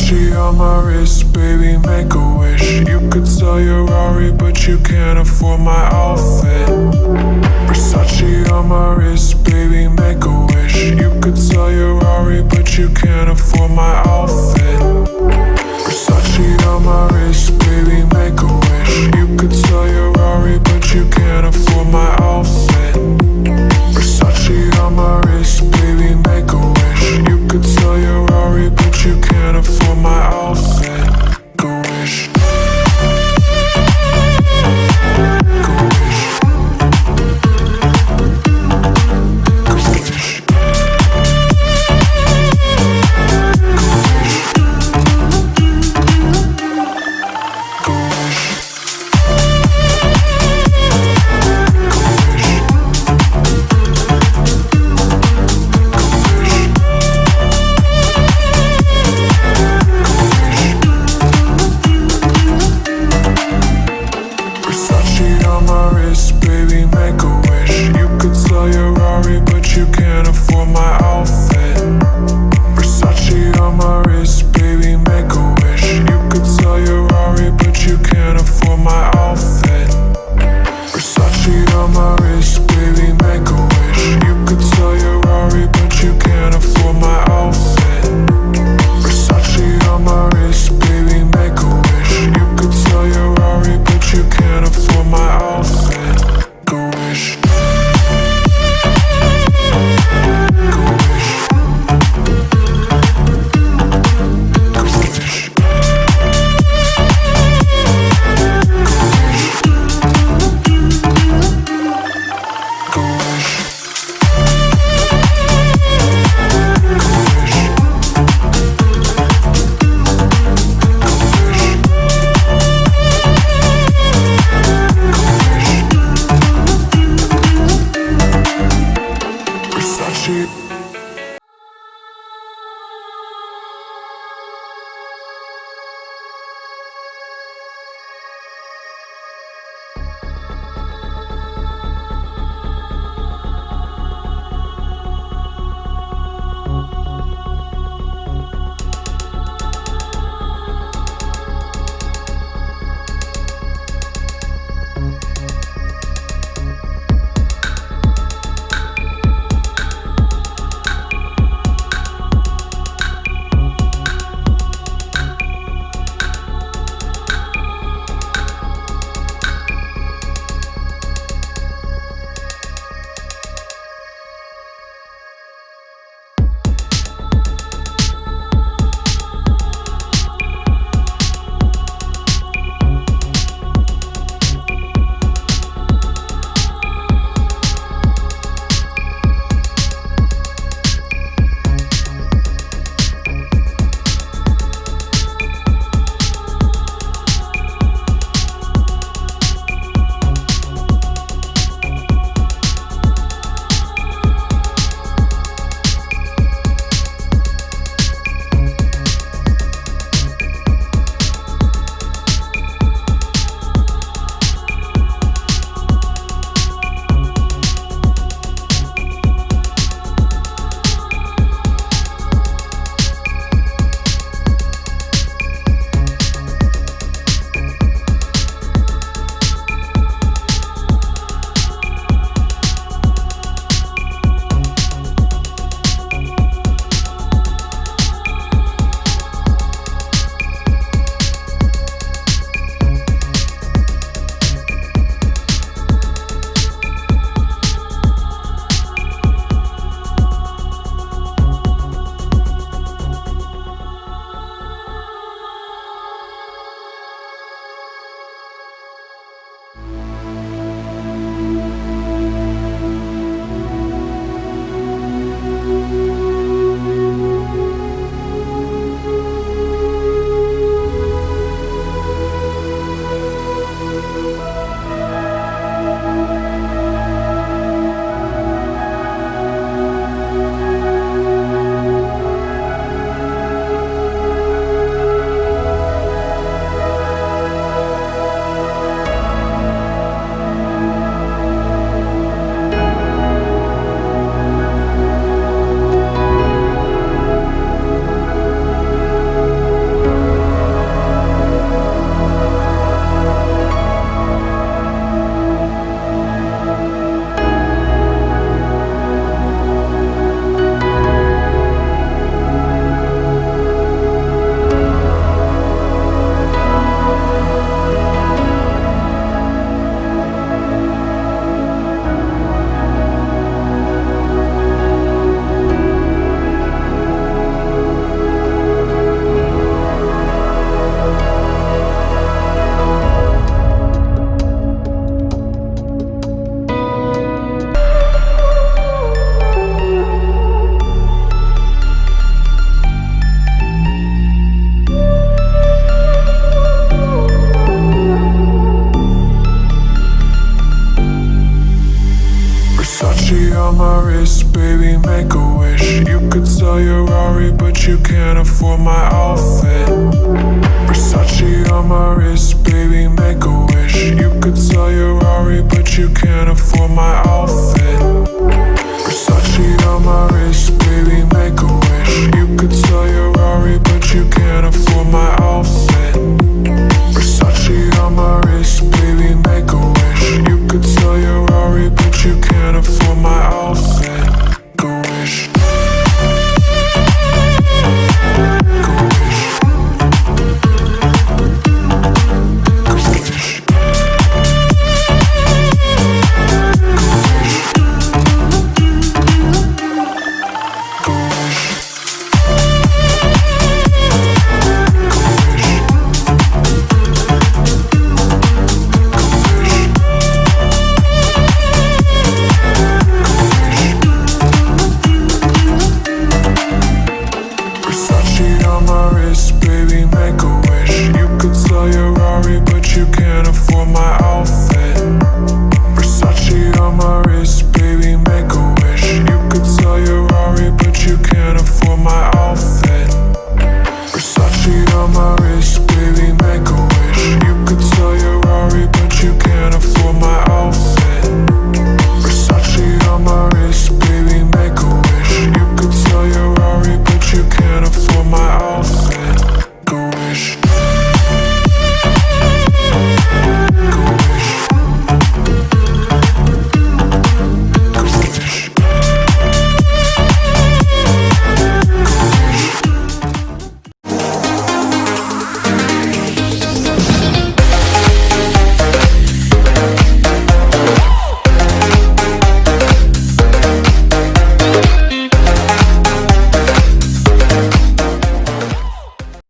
Versace on my wrist, baby, make a wish. You could sell your Rari, but you can't afford my outfit. Versace on my wrist, baby, make a wish. You could sell your Rari, but you can't afford my outfit. Versace on my wrist, baby, make a wish. You could sell your Rari, but you can't afford my outfit. Versace on my wrist, baby, make a wish. You could sell your Rari, but you can't afford my outfit. Go wish. Go wish. Go wish. Go wish. make a wish. You could sell your Rari, but you can't afford my outfit. Versace on my wrist, baby, make a wish. You could sell your Rari, but you can't afford my outfit. Versace on my wrist, baby, make a wish. You could sell your Rari, but you can't afford my outfit. Versace on my wrist, baby, make a wish. You could sell your Rari, but you can't afford my outfit. Go wish. Go wish. Go wish. Go wish. Versace on my wrist, baby, make a wish. You could sell your Rari, but you can't afford